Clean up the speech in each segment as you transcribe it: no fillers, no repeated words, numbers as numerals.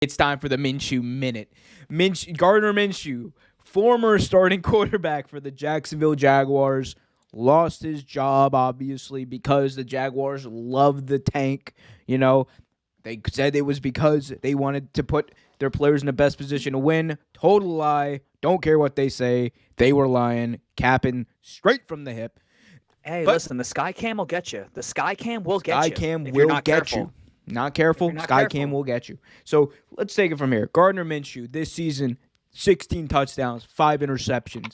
It's time for the Minshew Minute. Gardner Minshew, former starting quarterback for the Jacksonville Jaguars, lost his job, obviously, because the Jaguars love the tank. They said it was because they wanted to put their players in the best position to win. Total lie. Don't care what they say. They were lying, capping straight from the hip. Hey, But listen, the sky cam will get you. The sky cam will get you Skycam if you're will not get careful. you. Not careful, not Skycam careful. will get you. So let's take it from here. Gardner Minshew, this season, 16 touchdowns, 5 interceptions,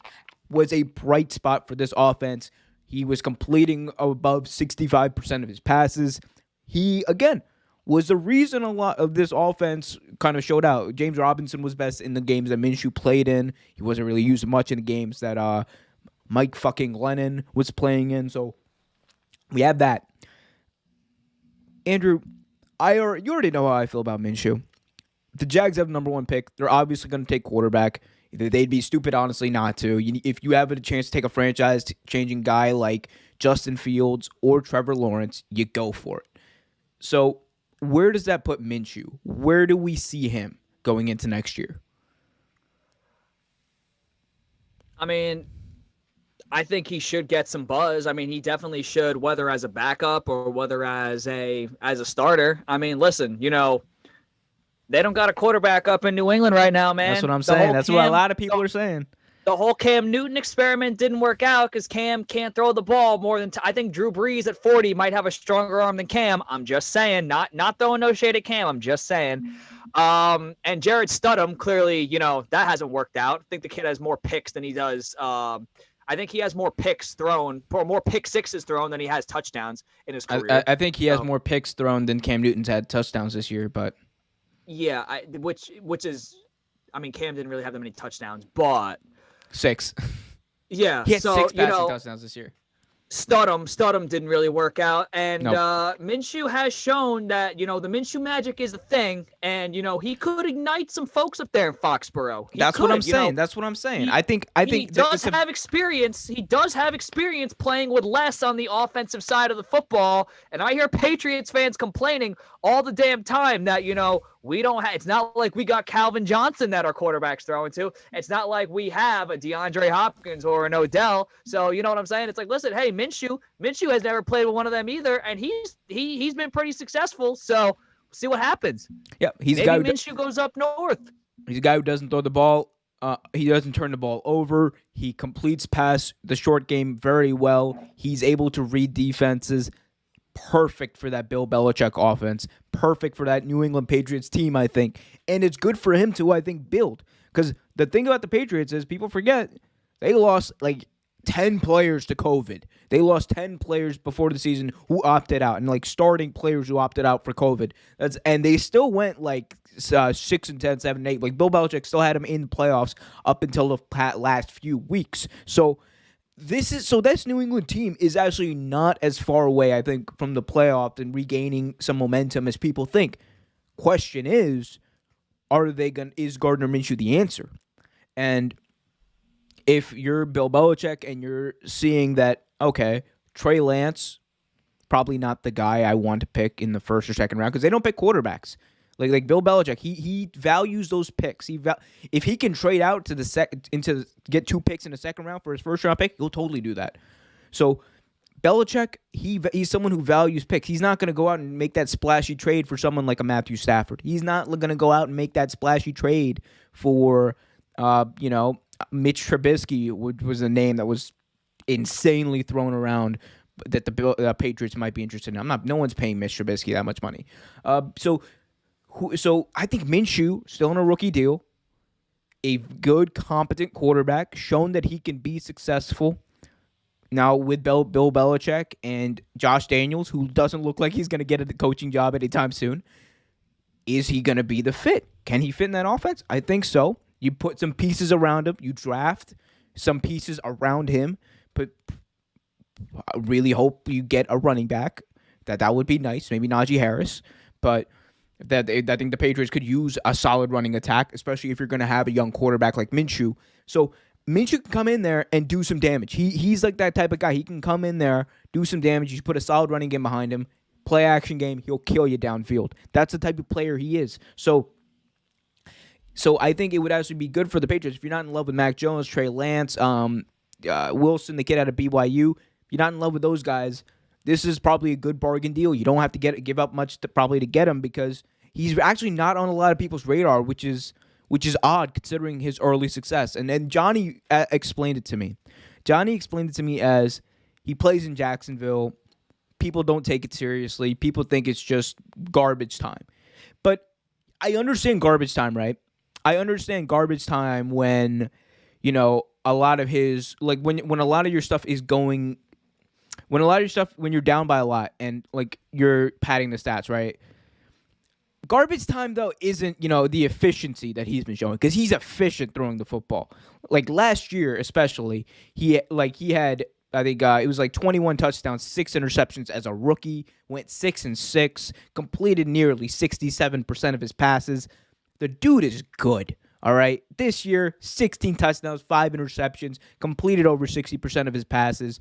was a bright spot for this offense. He was completing above 65% of his passes. He, again, was the reason a lot of this offense kind of showed out. James Robinson was best in the games that Minshew played in. He wasn't really used much in the games that Mike fucking Lennon was playing in. So we have that. Andrew, you already know how I feel about Minshew. The Jags have the number 1 pick. They're obviously going to take quarterback. They'd be stupid, honestly, not to. If you have a chance to take a franchise-changing guy like Justin Fields or Trevor Lawrence, you go for it. So where does that put Minshew? Where do we see him going into next year? I mean, I think he should get some buzz. I mean, he definitely should, whether as a backup or whether as a starter. I mean, listen, they don't got a quarterback up in New England right now, man. That's what I'm saying. That's what a lot of people are saying. The whole Cam Newton experiment didn't work out because Cam can't throw the ball more than I think Drew Brees at 40 might have a stronger arm than Cam. I'm just saying, not throwing no shade at Cam. I'm just saying. And Jared Stidham, clearly, that hasn't worked out. I think the kid has more picks than he does. I think he has more picks thrown, or more pick sixes thrown than he has touchdowns in his career. I think he has more picks thrown than Cam Newton's had touchdowns this year, but yeah, which is, I mean, Cam didn't really have that many touchdowns, but 6. Yeah, he had 6 passing touchdowns this year. Stidham didn't really work out, and Nope. Minshew has shown that the Minshew magic is a thing, and he could ignite some folks up there in Foxborough. That's what I'm saying. That's what I'm saying. I think he does have experience. He does have experience playing with less on the offensive side of the football, and I hear Patriots fans complaining all the damn time that we don't have. It's not like we got Calvin Johnson that our quarterback's throwing to. It's not like we have a DeAndre Hopkins or an Odell. So you know what I'm saying? It's like, listen, hey, Minshew has never played with one of them either, and he's been pretty successful. So see what happens. Yeah, maybe Minshew goes up north. He's a guy who doesn't throw the ball. He doesn't turn the ball over. He completes the short game very well. He's able to read defenses. Perfect for that Bill Belichick offense. Perfect for that New England Patriots team, I think. And it's good for him to, I think, build. Because the thing about the Patriots is people forget they lost like 10 players to COVID. They lost 10 players before the season who opted out, and like starting players who opted out for COVID. And they still went like 6-10, 7-8. Like Bill Belichick still had them in the playoffs up until the last few weeks. So this New England team is actually not as far away, I think, from the playoff and regaining some momentum as people think. Question is Gardner Minshew the answer? And if you're Bill Belichick and you're seeing that, okay, Trey Lance, probably not the guy I want to pick in the first or second round because they don't pick quarterbacks. Like Bill Belichick, he values those picks. If he can trade out to get 2 picks in the second round for his first round pick, he'll totally do that. So Belichick, he's someone who values picks. He's not going to go out and make that splashy trade for someone like a Matthew Stafford. He's not going to go out and make that splashy trade for Mitch Trubisky, which was a name that was insanely thrown around that the Patriots might be interested in. No one's paying Mitch Trubisky that much money. So I think Minshew, still on a rookie deal, a good, competent quarterback, shown that he can be successful now with Bill Belichick and Josh Daniels, who doesn't look like he's going to get a coaching job anytime soon. Is he going to be the fit? Can he fit in that offense? I think so. You put some pieces around him. You draft some pieces around him. But I really hope you get a running back. That would be nice. Maybe Najee Harris. But I think the Patriots could use a solid running attack, especially if you're going to have a young quarterback like Minshew. So Minshew can come in there and do some damage. He's like that type of guy. He can come in there, do some damage. You put a solid running game behind him, play action game. He'll kill you downfield. That's the type of player he is. So So I think it would actually be good for the Patriots if you're not in love with Mac Jones, Trey Lance, Wilson, the kid out of BYU. If you're not in love with those guys, this is probably a good bargain deal. You don't have to give up much probably to get him because he's actually not on a lot of people's radar, which is odd considering his early success. And then Johnny explained it to me. Johnny explained it to me as he plays in Jacksonville. People don't take it seriously. People think it's just garbage time. But I understand garbage time, right? I understand garbage time when, a lot of his, like when a lot of your stuff is going, when you're down by a lot and like you're padding the stats, right? Garbage time, though, isn't, the efficiency that he's been showing because he's efficient throwing the football. Like last year, especially, he had, I think it was like 21 touchdowns, 6 interceptions as a rookie, went 6-6, completed nearly 67% of his passes. The dude is good, all right? This year, 16 touchdowns, 5 interceptions, completed over 60% of his passes.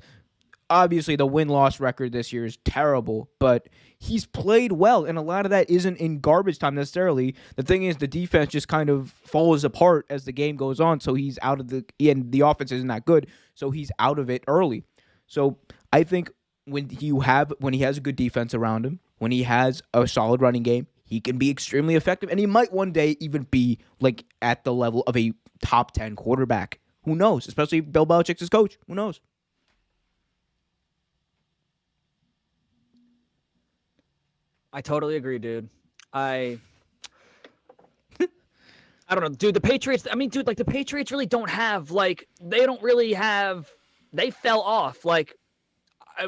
Obviously, the win-loss record this year is terrible, but he's played well, and a lot of that isn't in garbage time necessarily. The thing is, the defense just kind of falls apart as the game goes on, so he's out of and the offense isn't that good, so he's out of it early. So I think when he has a good defense around him, when he has a solid running game, he can be extremely effective, and he might one day even be like at the level of a top 10 quarterback. Who knows? Especially if Bill Belichick's his coach. Who knows? I totally agree, dude. I don't know, dude. The Patriots. The Patriots really don't have they fell off. Like,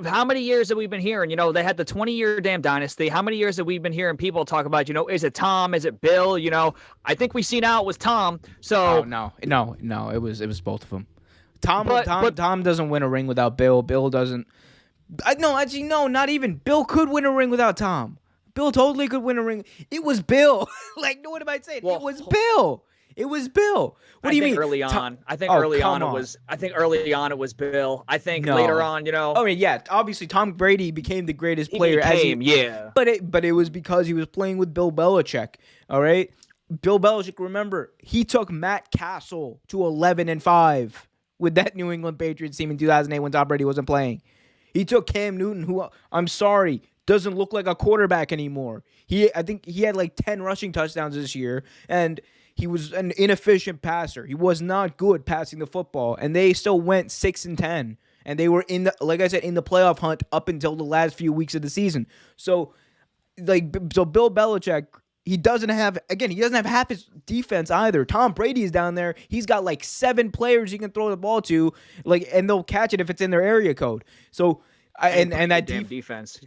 how many years have we been hearing? They had the 20-year damn dynasty. How many years have we been hearing people talk about? Is it Tom? Is it Bill? I think we see now it was Tom. So no, it was both of them. Tom doesn't win a ring without Bill. Bill doesn't. No, not even. Bill could win a ring without Tom. Bill totally could win a ring. It was Bill. What am I saying? Well, it was Bill. It was Bill. What do you mean? I think early on it was Bill. I think later on, Oh yeah, obviously Tom Brady became the greatest player yeah. But it was because he was playing with Bill Belichick. All right? Bill Belichick, remember, he took Matt Castle to 11-5 with that New England Patriots team in 2008 when Tom Brady wasn't playing. He took Cam Newton, who, I'm sorry, doesn't look like a quarterback anymore. I think he had like 10 rushing touchdowns this year, and he was an inefficient passer. He was not good passing the football, and they still went 6-10, and they were in the playoff hunt up until the last few weeks of the season. So Bill Belichick, he doesn't have half his defense either. Tom Brady is down there. He's got like 7 players he can throw the ball to, and they'll catch it if it's in their area code. So that defense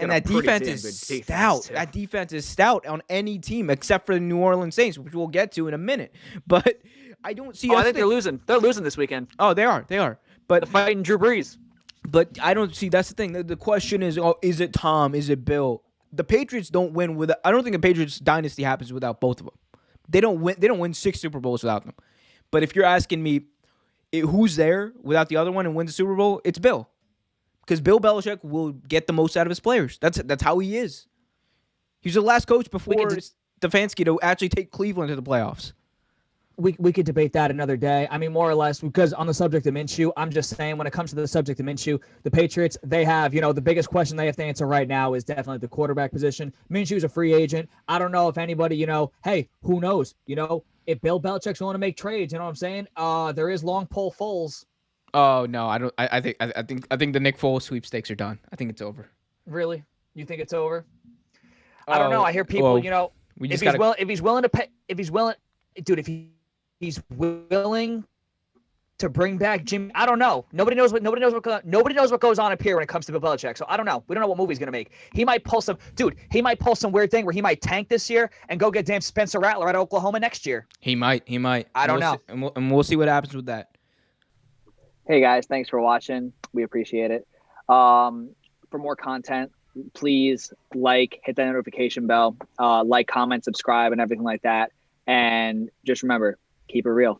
is stout. That defense is stout on any team except for the New Orleans Saints, which we'll get to in a minute. But I don't see. I think they're losing. They're losing this weekend. Oh, they are. But they're fighting Drew Brees. But I don't see. That's the thing. The question is, is it Tom? Is it Bill? The Patriots don't win without. I don't think the Patriots dynasty happens without both of them. They don't win 6 Super Bowls without them. But if you're asking me, who's there without the other one and win the Super Bowl, it's Bill. Because Bill Belichick will get the most out of his players. That's how he is. He's the last coach before Stefanski to actually take Cleveland to the playoffs. We could debate that another day. I mean, more or less, because on the subject of Minshew, I'm just saying when it comes to the subject of Minshew, the Patriots, they have, the biggest question they have to answer right now is definitely the quarterback position. Minshew's a free agent. I don't know if anybody, hey, who knows? If Bill Belichick's willing to make trades, you know what I'm saying? There is long pole Foles. Oh no, I don't. I think the Nick Foles sweepstakes are done. I think it's over. Really? You think it's over? I don't know. I hear people. If he's willing to pay, if he's willing to bring back Jimmy, I don't know. Nobody knows what goes on up here when it comes to Bill Belichick. So I don't know. We don't know what movie he's gonna make. He might pull some weird thing where he might tank this year and go get damn Spencer Rattler out of Oklahoma next year. He might. I don't know. And we'll see what happens with that. Hey guys, thanks for watching. We appreciate it. For more content, please hit that notification bell, comment, subscribe, and everything like that. And just remember, keep it real.